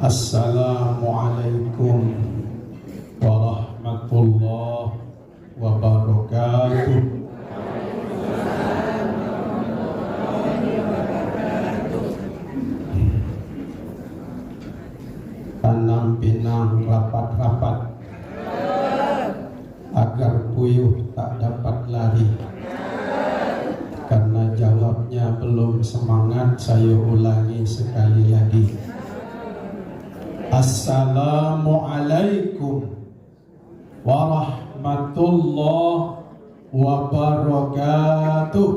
Assalamualaikum warahmatullahi wabarakatuh. Tanam pinang rapat-rapat agar puyuh tak dapat lari. Karena jawabnya belum semangat, saya ulangi sekali lagi. Assalamualaikum warahmatullahi wabarakatuh.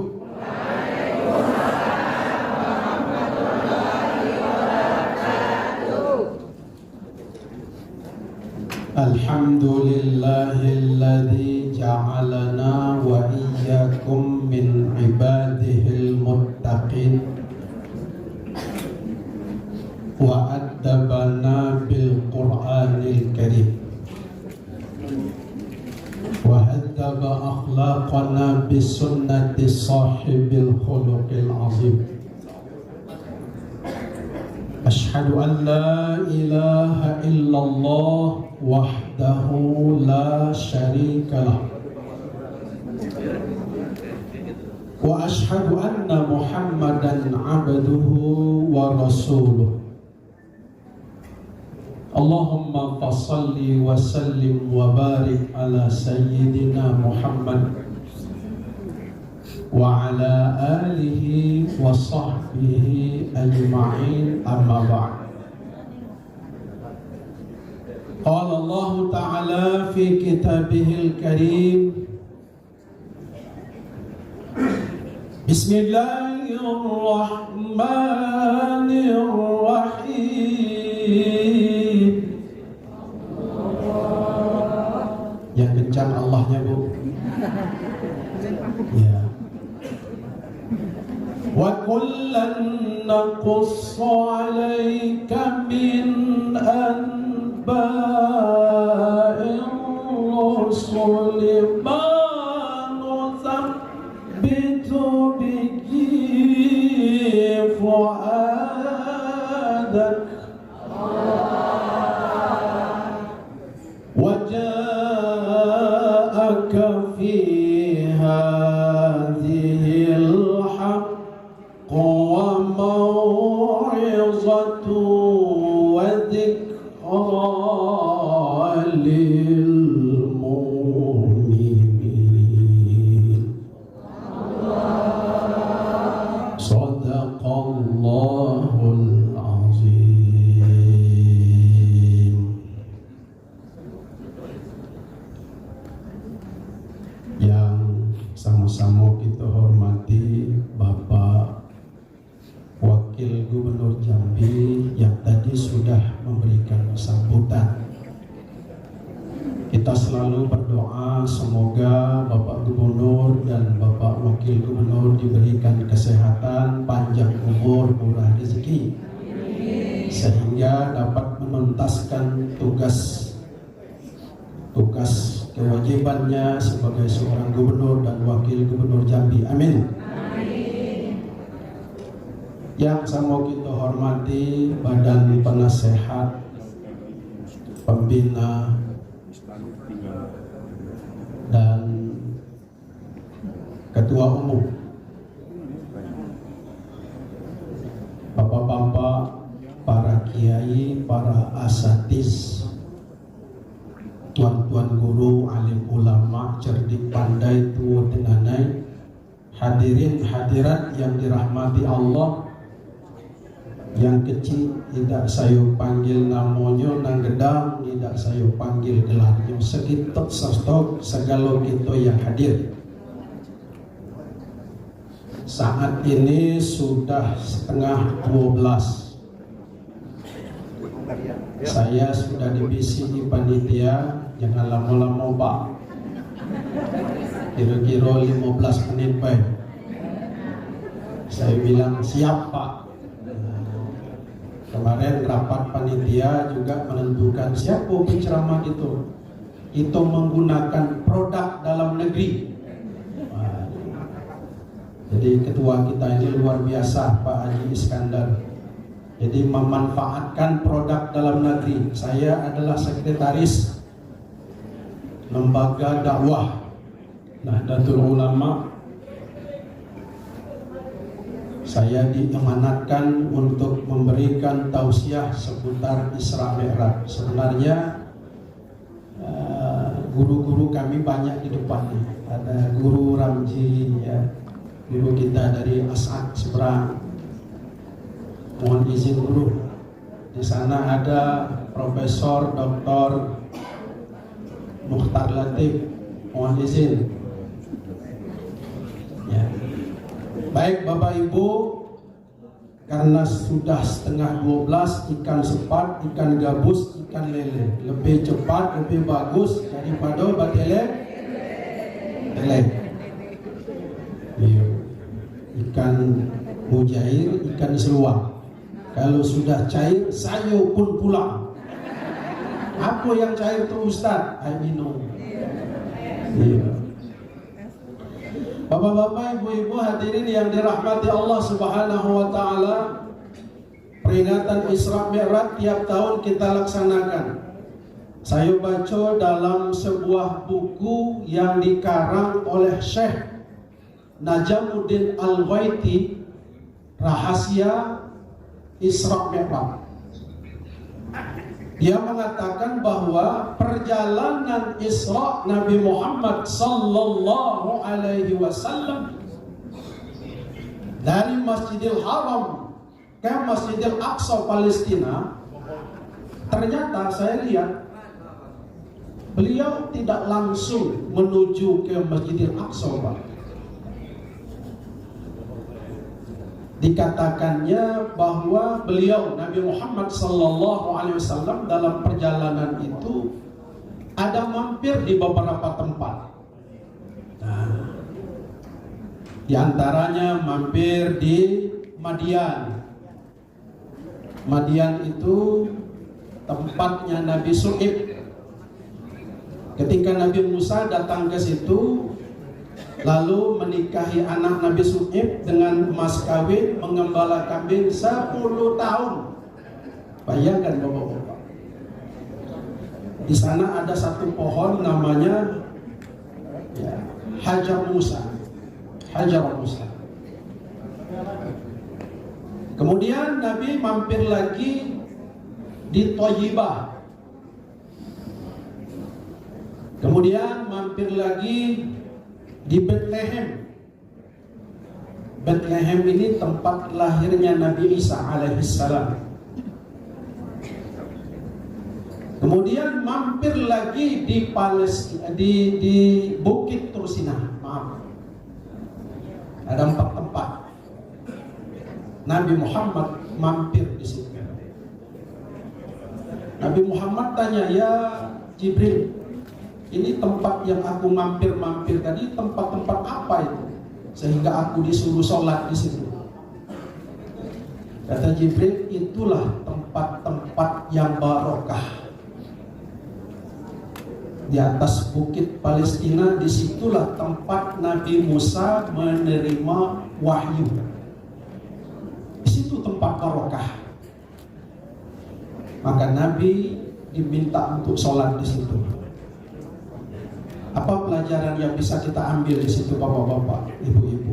Alhamdulillahilladzi ja'alana wa iyyakum min ibadihil muttaqin wa addabana bil Qur'anil Karim wa haddaba akhlaqana bis sunnati sahibil khuluqil azim. Asyhadu an la ilaha illallah wahdahu la syarikalah wa asyhadu anna Muhammadan abduhu wa rasuluh. Allahumma fassalli wa sallim wa barik ala sayyidina Muhammad wa ala alihi wa sahbihi ajma'in, amma ba'd. Qala Allah Ta'ala fi kitabihil karim, Bismillahirrahmanirrahim. Yang kencang Allahnya, Bu. Ya. Wa kullan naqussu 'alaika min anba'ir rusuli ma nuthabbitu bihi fu'adak wa ja'aka fi hadhil wa mau'izatu wa dhikra lil mu'minin. Sadaqallahul azim. Yang sama-sama kita hormati Bapak Wakil Gubernur Jambi yang tadi sudah memberikan sambutan. Kita selalu berdoa semoga Bapak Gubernur dan Bapak Wakil Gubernur diberikan kesehatan, panjang umur, murah rezeki, sehingga dapat menuntaskan tugas kewajibannya sebagai seorang gubernur dan wakil gubernur Jambi. Amin. Yang sama kita hormati Badan Penasehat, Pembina, dan Ketua Umum, Bapak-bapak, para kiai, para asatiz, tuan-tuan guru, alim ulama, cerdik pandai, tua tenanai, hadirin hadirat yang dirahmati Allah. Yang kecil tidak saya panggil namanya, nang gedang tidak saya panggil gelarnya, sekitar sostok segala kita yang hadir. Saat ini sudah 11:30. Saya sudah divisi di panitia, jangan lama-lama Pak. Kira-kira 15 menit baik. Saya bilang siap Pak. Kemarin rapat panitia juga menentukan siapa penceramah itu. Itu menggunakan produk dalam negeri. Jadi ketua kita ini luar biasa, Pak Haji Iskandar. Jadi memanfaatkan produk dalam negeri. Saya adalah sekretaris lembaga dakwah Nahdlatul Ulama. Saya diamanatkan untuk memberikan tausiah seputar Isra Mi'raj. Sebenarnya guru-guru kami banyak di depan nih. Ada guru Ramji, ya, guru kita dari As'ad Seberang. Mohon izin guru. Di sana ada Profesor Dr. Mukhtar Latif. Mohon izin. Ya. Baik Bapak Ibu, karena sudah setengah 12, ikan sepat, ikan gabus, ikan lele lebih cepat, lebih bagus daripada obat lele. Iya. Ikan mujair, ikan seluar. Kalau sudah cair, sayur pun pulang. Apa yang cair itu Ustaz? Air minum. Iya. Bapak-bapak, ibu-ibu hadirin yang dirahmati Allah Subhanahu wa taala, peringatan Isra Mi'raj tiap tahun kita laksanakan. Saya baca dalam sebuah buku yang dikarang oleh Syekh Najamuddin Al-Waiti, Rahasia Isra Mi'raj. Dia mengatakan bahwa perjalanan Isra Nabi Muhammad sallallahu alaihi wasallam dari Masjidil Haram ke Masjidil Aqsa Palestina, ternyata saya lihat beliau tidak langsung menuju ke Masjidil Aqsa, Pak. Dikatakannya bahwa beliau Nabi Muhammad sallallahu alaihi wasallam dalam perjalanan itu ada mampir di beberapa tempat. Nah, di antaranya mampir di Madian. Madian itu tempatnya Nabi Syu'aib. Ketika Nabi Musa datang ke situ, lalu menikahi anak Nabi Syu'aib dengan mas kawin, mengembala kambing 10 tahun. Bayangkan Bapak-bapak. Di sana ada satu pohon namanya ya, Hajar Musa. Hajar Musa. Kemudian Nabi mampir lagi di Thayyibah. Kemudian mampir lagi di Bethlehem. Bethlehem ini tempat lahirnya Nabi Isa alaihissalam. Kemudian mampir lagi di Palestina, di Bukit Tursinah. Maaf, ada 4 tempat Nabi Muhammad mampir di situ. Nabi Muhammad tanya, ya Jibril, ini tempat yang aku mampir tadi tempat-tempat apa itu sehingga aku disuruh sholat di situ? Kata Jibril, itulah tempat-tempat yang barokah. Di atas bukit Palestina, disitulah tempat Nabi Musa menerima wahyu. Di situ tempat barokah. Maka Nabi diminta untuk sholat di situ. Apa pelajaran yang bisa kita ambil di situ, bapak-bapak, ibu-ibu?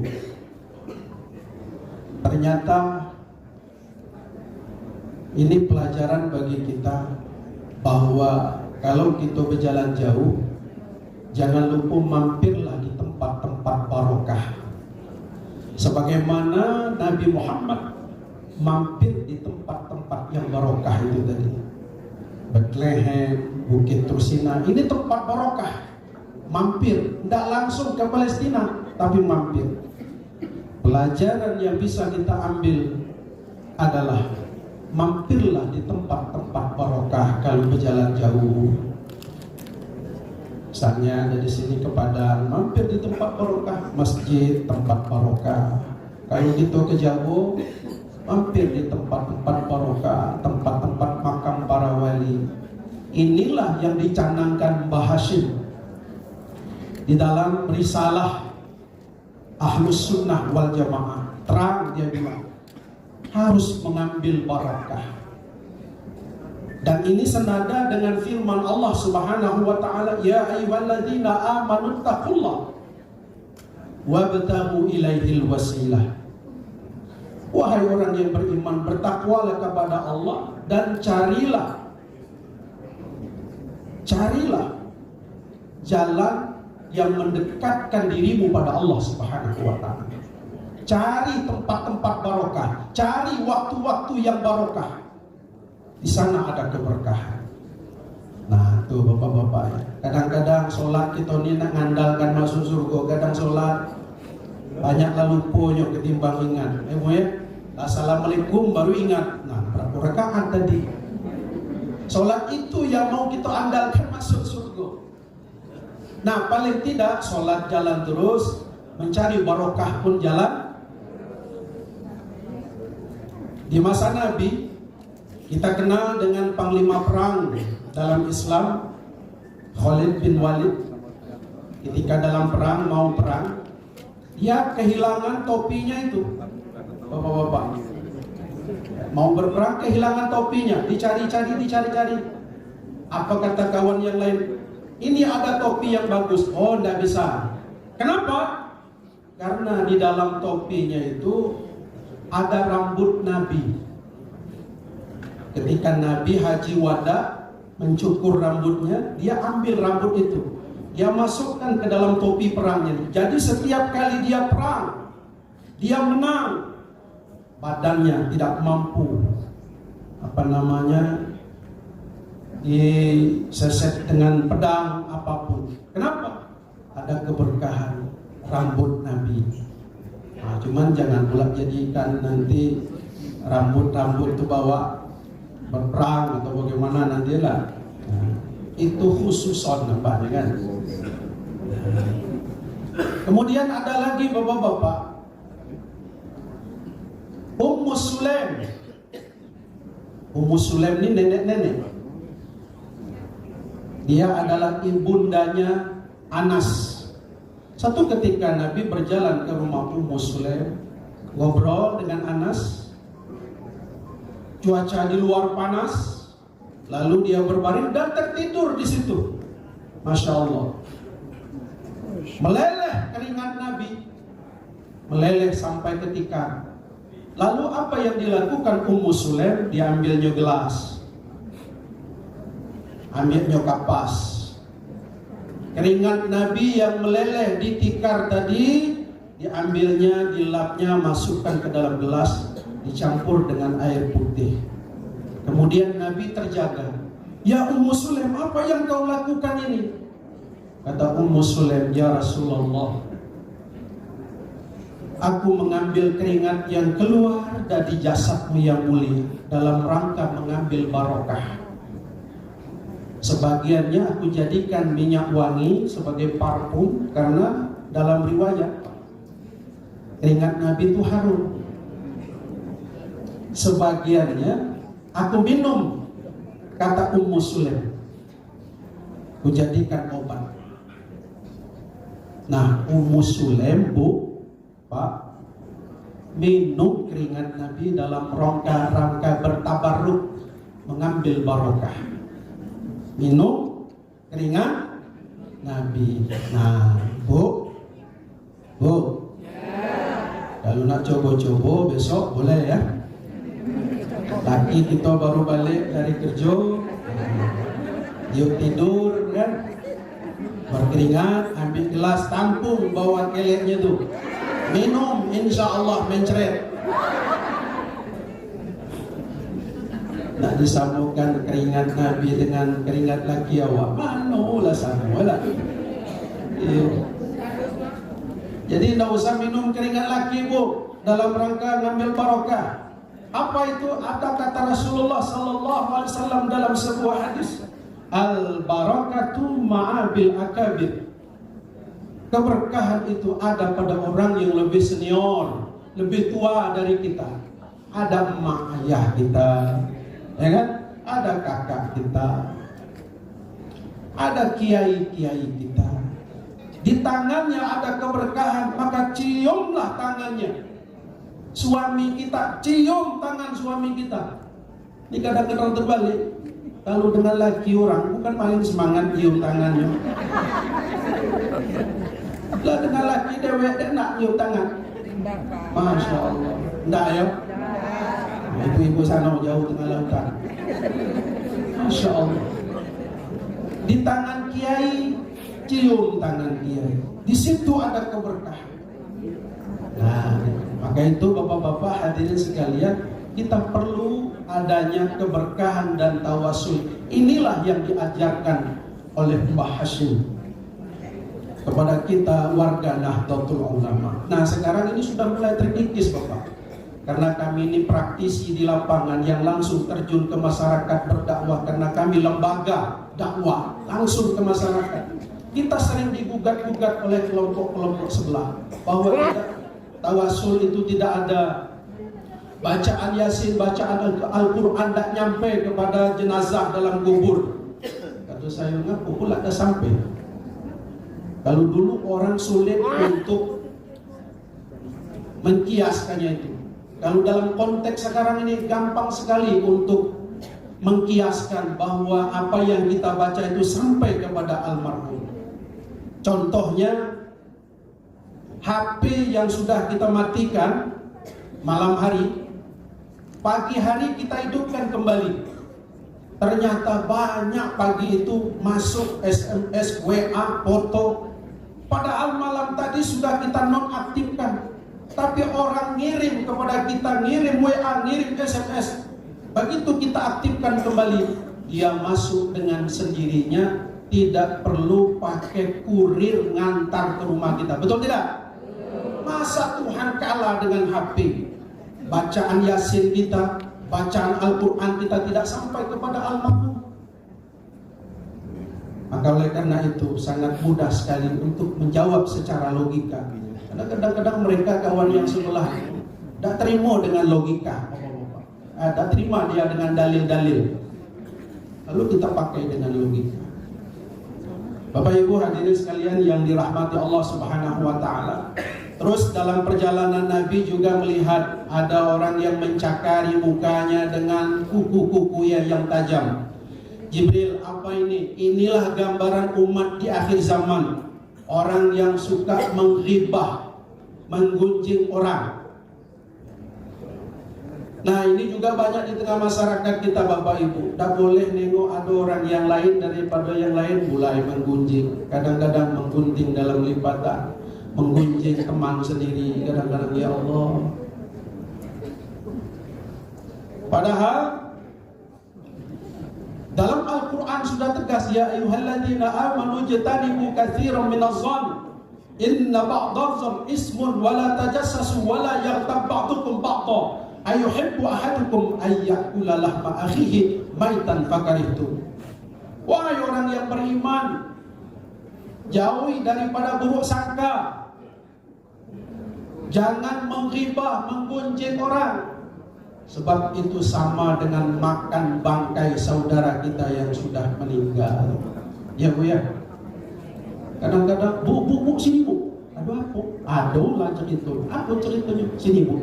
Ternyata ini pelajaran bagi kita bahwa kalau kita berjalan jauh, jangan lupa mampirlah di tempat-tempat barokah. Sebagaimana Nabi Muhammad mampir di tempat-tempat yang barokah itu tadi. Bethlehem, Bukit Tursinah, ini tempat barokah. Mampir, tidak langsung ke Palestina, tapi mampir. Pelajaran yang bisa kita ambil adalah mampirlah di tempat-tempat barokah kalau berjalan jauh. Misalnya dari sini ke Padang, mampir di tempat barokah, masjid tempat barokah. Kalau gitu ke jauh, mampir di tempat-tempat barokah, tempat-tempat makam para wali. Inilah yang dicanangkan Mbah Hashim di dalam risalah Ahlus Sunnah wal Jamaah. Terang dia bilang, harus mengambil barakah. Dan ini senada dengan firman Allah Subhanahu wa taala, ya ayyuhalladzina amanu taqullaha wabtaghu ilaihil wasilah. Wahai orang yang beriman, bertakwalah kepada Allah dan carilah jalan yang mendekatkan dirimu pada Allah Subhanahu wa taala. Cari tempat-tempat barokah, cari waktu-waktu yang barokah. Di sana ada keberkahan. Nah, tuh bapak-bapak ya. Kadang-kadang sholat kita ini nak ngandalkan masuk surga. Kadang sholat banyak lalu lupa ketimbang ingat. Ya, assalamualaikum baru ingat. Nah, berapa rakaat tadi? Sholat itu yang mau kita andalkan masuk surga. Nah, paling tidak sholat jalan terus, mencari barokah pun jalan. Di masa Nabi, kita kenal dengan panglima perang dalam Islam, Khalid bin Walid. Ketika dalam perang, mau perang, dia kehilangan topinya itu. Bapak-bapak, mau berperang kehilangan topinya, dicari-cari. Apa kata kawan yang lain? Ini ada topi yang bagus. Oh, tidak bisa. Kenapa? Karena di dalam topinya itu ada rambut Nabi. Ketika Nabi haji wada mencukur rambutnya, dia ambil rambut itu, dia masukkan ke dalam topi perangnya. Jadi setiap kali dia perang, dia menang, badannya tidak mampu diseset dengan pedang apapun. Kenapa? Ada keberkahan rambut Nabi. Nah, cuman jangan pula jadikan nanti rambut itu bawa berperang atau bagaimana nantilah. Nah, itu khususon nampaknya kan. Kemudian ada lagi bapak-bapak, Ummu Sulaim. Ummu Sulaim ini nenek-nenek. Dia adalah ibundanya Anas. Satu ketika Nabi berjalan ke rumah Ummu Sulaim, ngobrol dengan Anas. Cuaca di luar panas, lalu dia berbaring dan tertidur di situ. Masya Allah, meleleh keringat Nabi, meleleh sampai ketika. Lalu apa yang dilakukan Ummu Sulaim? Dia ambilnya gelas, ambilnya kapas. Keringat Nabi yang meleleh di tikar tadi, diambilnya, dilapnya, masukkan ke dalam gelas, dicampur dengan air putih. Kemudian Nabi terjaga. Ya Ummu Sulaim, apa yang kau lakukan ini? Kata Ummu Sulaim, ya Rasulullah, aku mengambil keringat yang keluar dari jasadmu yang mulia dalam rangka mengambil barokah. Sebagiannya aku jadikan minyak wangi sebagai parfum, karena dalam riwayat keringat Nabi itu harum. Sebagiannya aku minum, kata Ummu Sulaim, aku jadikan obat. Nah, Ummu Sulaim, Bu, Pak, minum keringat Nabi dalam rangka bertabarruk, mengambil barokah. Minum keringat Nabi. Nah, Bu, kalau nak coba-coba besok boleh ya. Laki kita baru balik dari kerja, yuk tidur kan, berkeringat, ambil gelas, tampung bawa keleknya tuh, minum, insya Allah mencret. Nak disambungkan keringat Nabi dengan keringat laki awak, manolah sama lah. Jadi tidak usah minum keringat laki, Bu, dalam rangka ngambil barokah. Apa itu? Ada kata Rasulullah sallallahu alaihi wasallam dalam sebuah hadis, al barakatu ma'abil akabir. Keberkahan itu ada pada orang yang lebih senior, lebih tua dari kita. Ada emak ayah kita, ya kan? Ada kakak kita, ada kiai-kiai kita. Di tangannya ada keberkahan, maka ciumlah tangannya. Suami kita, cium tangan suami kita. Ini kadang-kadang terbalik. Kalau dengan laki orang, bukan paling semangat cium tangannya. Lah dengan laki dewek dia nak cium tangan. Masya Allah. Enggak ya? Ibu-ibu sana jauh tengah lautan. Masya Allah. Di tangan kiai, cium tangan kiai. Di situ ada keberkahan. Nah, maka itu bapak-bapak hadirin sekalian, kita perlu adanya keberkahan dan tawasul. Inilah yang diajarkan oleh Mbah Hashim kepada kita warga Nahdlatul Ulama. Nah, sekarang ini sudah mulai terkikis Bapak, karena kami ini praktisi di lapangan yang langsung terjun ke masyarakat berdakwah, karena kami lembaga dakwah langsung ke masyarakat. Kita sering digugat-gugat oleh kelompok-kelompok sebelah bahwa tawasul itu tidak ada, bacaan Yasin, bacaan Al-Quran tidak nyampe kepada jenazah dalam kubur. Kata saya, ngaku pula ada sampai. Kalau dulu orang sulit untuk mengkiaskannya itu. Kalau dalam konteks sekarang ini gampang sekali untuk mengkiaskan bahwa apa yang kita baca itu sampai kepada almarhum. Contohnya, HP yang sudah kita matikan malam hari, pagi hari kita hidupkan kembali. Ternyata banyak pagi itu masuk SMS, WA, foto. Padahal malam tadi sudah kita nonaktifkan, tapi orang ngirim kepada kita, ngirim WA, ngirim SMS. Begitu kita aktifkan kembali, dia masuk dengan sendirinya, tidak perlu pakai kurir ngantar ke rumah kita. Betul tidak? Masa Tuhan kalah dengan HP? Bacaan Yasin kita, bacaan Al-Quran kita tidak sampai kepada almarhum. Maka oleh karena itu sangat mudah sekali untuk menjawab secara logika. Karena kadang-kadang mereka kawan yang sebelah tidak terima dengan logika, tidak terima dia dengan dalil-dalil. Lalu kita pakai dengan logika. Bapak Ibu hadirin sekalian yang dirahmati Allah Subhanahu wa taala. Terus dalam perjalanan Nabi juga melihat ada orang yang mencakari mukanya dengan kuku-kuku yang tajam. Jibril, apa ini? Inilah gambaran umat di akhir zaman. Orang yang suka menghibah, menggunjing orang. Nah, ini juga banyak di tengah masyarakat kita Bapak Ibu. Tak boleh nengok ada orang yang lain daripada yang lain, mulai menggunjing. Kadang-kadang menggunting dalam lipatan, menggunjing teman sendiri. Kadang-kadang ya Allah. Padahal dalam Al-Quran sudah tegas, ya ayyuhalladzina amanu jtanibu katsiran minadh-dhann inna ba'dadh-dhann ismun wa la tajassasu wa la yaghtab ba'dukum ba'dha ayuhibbu ahadukum ay ya'kula lahma akhihi maitan fakarihtum. Wahai orang yang beriman, jauhi daripada buruk sangka. Jangan menghibah, menggunjing orang. Sebab itu sama dengan makan bangkai saudara kita yang sudah meninggal. Ya Bu ya. Kadang-kadang bu sini Bu. Ada apa? Ada lah cerita. Apa ceritanya? Sini Bu.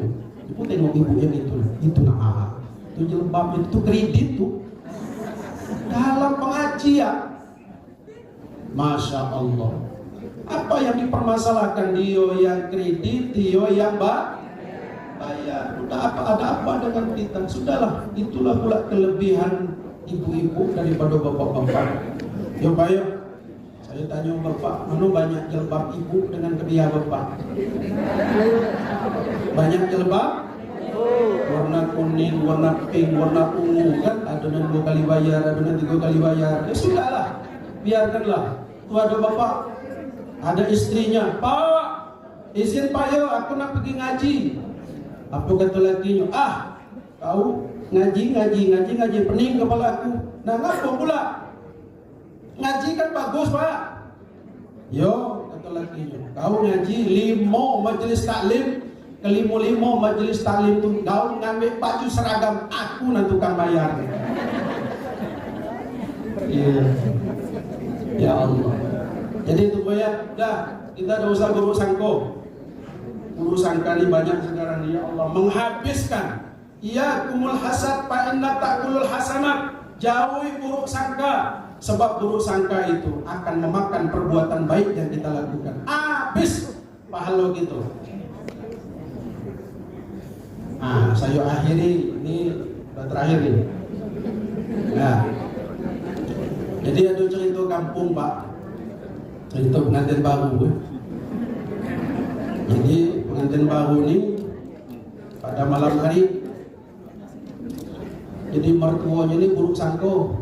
Ibu tengok ibu yang itu nah. Itu jilbab itu kredit tuh. Dalam pengajian. Masya Allah. Apa yang dipermasalahkan? Dia yang kredit, dia yang bayar. Udah ada apa dengan kita? Sudahlah, itulah pula kelebihan ibu-ibu daripada bapak-bapak. Ya Pak ya, saya tanya bapak, mana banyak jilbab ibu dengan kedua bapak? Banyak jilbab? Warna kuning, warna pink, warna ungu kan? Ada yang 2 kali bayar, ada yang 3 kali bayar. Ya sudahlah, biarkanlah. Tuh ada bapak, ada istrinya. Pak, izin Pak ya, aku nak pergi ngaji. Apa kata lakinya? Kau ngaji, pening kepala aku. Nah, ngapa pula? Ngaji kan bagus Pak. Yo, kata lakinya. Kau ngaji 5 majelis taklim, ke-5 majelis taklim tu kau ngambil baju seragam, aku nanti tukang bayar. Ya Allah. Jadi itu ya, dah kita dah usah buruk sangko. buruk sangka ini banyak sekarang ya Allah, menghabiskan. Ya kumul hasad fa inna ta'kulul hasanat. Jauhi buruk sangka, sebab buruk sangka itu akan memakan perbuatan baik yang kita lakukan. Habis pahala gitu. Nah, saya akhiri, ini udah terakhir nih. Nah, jadi ada cerita kampung Pak, cerita pengantin baru. Jadi pengantin baru ini pada malam hari, jadi mertuanya ini buruk sangka.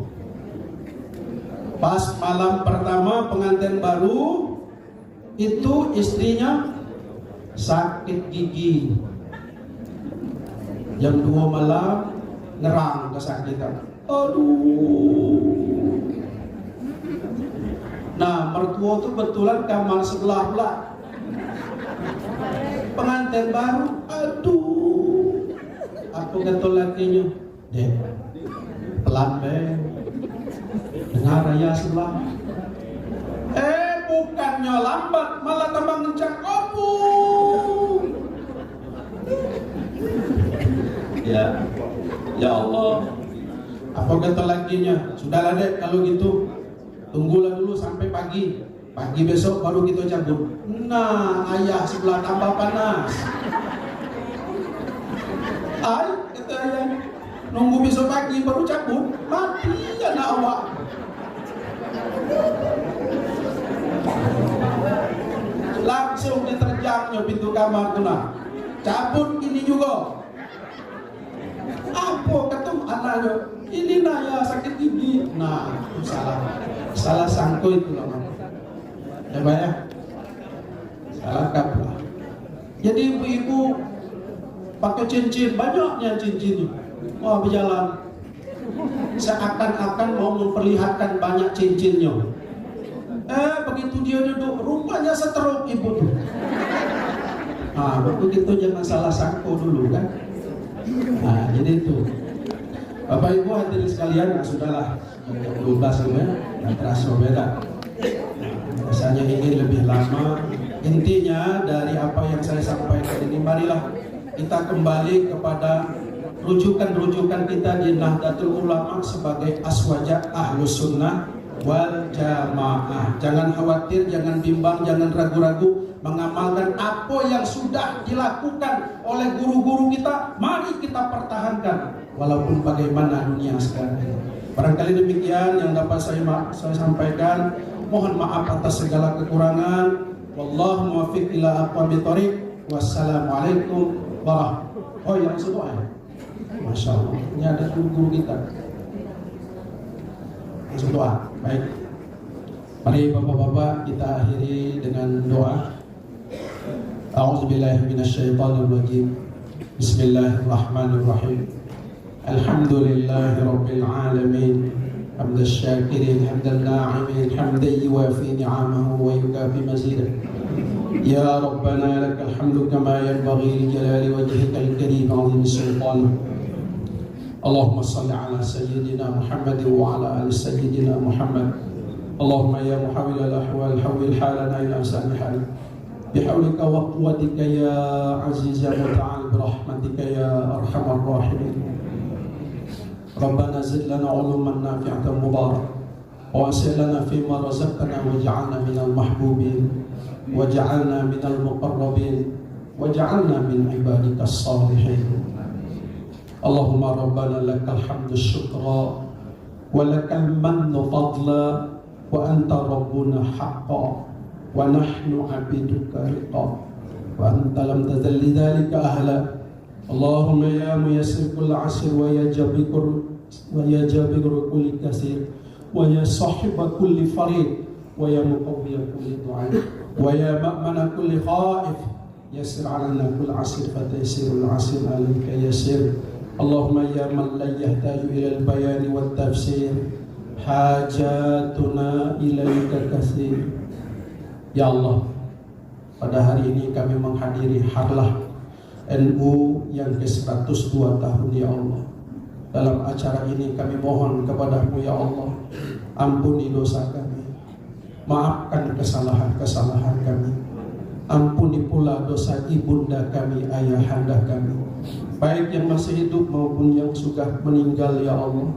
Pas malam pertama pengantin baru itu istrinya sakit gigi. Jam 2 malam ngerang kesakitan. Aduh. Nah, mertua itu betulan kamar sebelah pula. Pengantin baru, aduh. Apa kata lakinya? Dek, pelan be. Dengar ya sebelah. Bukannya lambat, malah tambah ngencang. Aduh. Ya Allah. Apa kata lakinya? Sudahlah dek, kalau gitu tunggulah dulu sampai pagi. Pagi besok baru kita cabut. Nah, ayah sebelah tambah panas. Kata ayah, nunggu besok pagi baru cabut. Mati anak awak. Langsung diterjangnya pintu kamar tu nak. Cabut ini juga. Apa kata anaknya? Ini Naya sakit gigi. Nah, itu salah sangko itu lah. Ya Pak ya, salah kaprah. Jadi ibu-ibu pakai cincin, banyaknya cincinnya. Oh, berjalan seakan-akan mau memperlihatkan banyak cincinnya. Begitu dia duduk, rupanya stroke ibu tuh. Nah, begitu jangan salah sangko dulu kan. Nah, jadi itu. Bapak Ibu hadirin sekalian, nah sudahlah 12 ya, nggak terasa beda. Rasanya ingin lebih lama. Intinya dari apa yang saya sampaikan ini, marilah kita kembali kepada rujukan-rujukan kita di Nahdlatul Ulama sebagai aswaja Ahlus Sunnah wal Jamaah. Jangan khawatir, jangan bimbang, jangan ragu-ragu mengamalkan apa yang sudah dilakukan oleh guru-guru kita. Mari kita pertahankan walaupun bagaimana dunia sekarang. Barangkali demikian yang dapat saya sampaikan. Mohon maaf atas segala kekurangan. Wallahu muwaffiq ila aqwamit thoriq. Wassalamualaikum warahmatullahi wabarakatuh. Oh yang semua ya. Masya Allah. Ini ada guru-guru kita. Langsung doa. Baik. Mari bapak-bapak kita akhiri dengan doa. A'udzubillahi minasyaitonir rajim. Bismillahirrahmanirrahim. Alhamdulillahi rabbil alamin. Hamdan syakirin, hamdan na'imin, hamdan yuwafi ni'amahu wa yukafi mazidah. Ya Rabbana lakal hamdu kama yanbaghi li jalali wajhikal karim 'azimi sultanik. Allahumma salli ala sayyidina Muhammad wa ala ali sayyidina Muhammad. Allahumma ya muhawwil al-ahwal hawwil halana ila ahsani hal. Bihawlika wa quwwatika ya aziz ya muta'al birahmatika ya arhamar rahimin. Rabbana zid lana uluman nafi'atan mubarak wa wasi' lana fima razaqtana waj'alna minal mahbubin waj'alna minal muqarrabin waj'alna min ibadikas salihin. Allahumma rabbana lakal hamdu syukra wa lakal mannu fadla wa anta rabbuna haqqa wa nahnu abiduka riqa wa anta lam tazal lidzalika ahla. Allahumma ya muyassir kull asir wa ya jabir kulli kasir wa ya sahiba kulli farid wa ya muqawwiya kulli du'a wa ya ma'mana kulli khaif yassir 'alana kull asir fataysirul asir 'alaika yassir. Allahumma ya man la yahtaju ila al-bayan wa tafsir hajatuna ilaika katsir. Ya Allah, pada hari ini kami menghadiri harlah NU yang ke-102 tahun ya Allah. Dalam acara ini kami mohon kepadamu ya Allah, ampuni dosa kami, maafkan kesalahan-kesalahan kami, ampuni pula dosa ibunda kami, ayahanda kami, baik yang masih hidup maupun yang sudah meninggal ya Allah.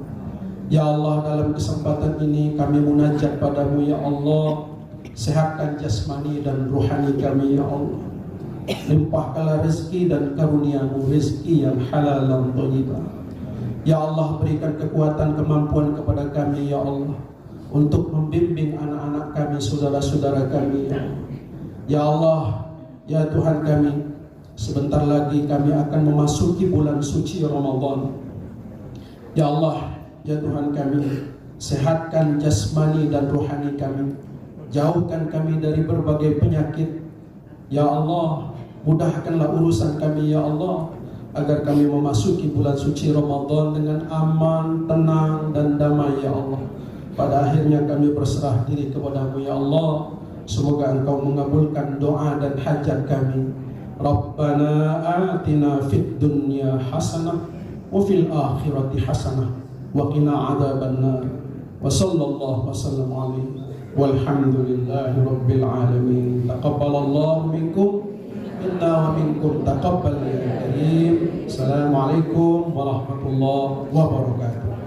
Ya Allah, dalam kesempatan ini kami munajat padamu ya Allah, sehatkan jasmani dan rohani kami ya Allah. Limpahkanlah rezeki dan karuniamu, rezeki yang halal dan thayyibah. Ya Allah, berikan kekuatan kemampuan kepada kami ya Allah, untuk membimbing anak-anak kami, saudara-saudara kami ya Allah. Ya Allah, ya Tuhan kami, sebentar lagi kami akan memasuki bulan suci Ramadan. Ya Allah, ya Tuhan kami, sehatkan jasmani dan rohani kami, jauhkan kami dari berbagai penyakit. Ya Allah, mudahkanlah urusan kami ya Allah, agar kami memasuki bulan suci Ramadan dengan aman, tenang dan damai ya Allah. Pada akhirnya kami berserah diri kepadamu ya Allah. Semoga Engkau mengabulkan doa dan hajat kami. Rabbana atina fid dunya hasanah wa fil akhirati hasanah wa qina adzabannar. Wa sallallahu wasallam alaihi walhamdulillahi rabbil alamin. Taqabbalallahu minkum minna wa minkum taqabbal ya karim. Assalamualaikum warahmatullahi wabarakatuh.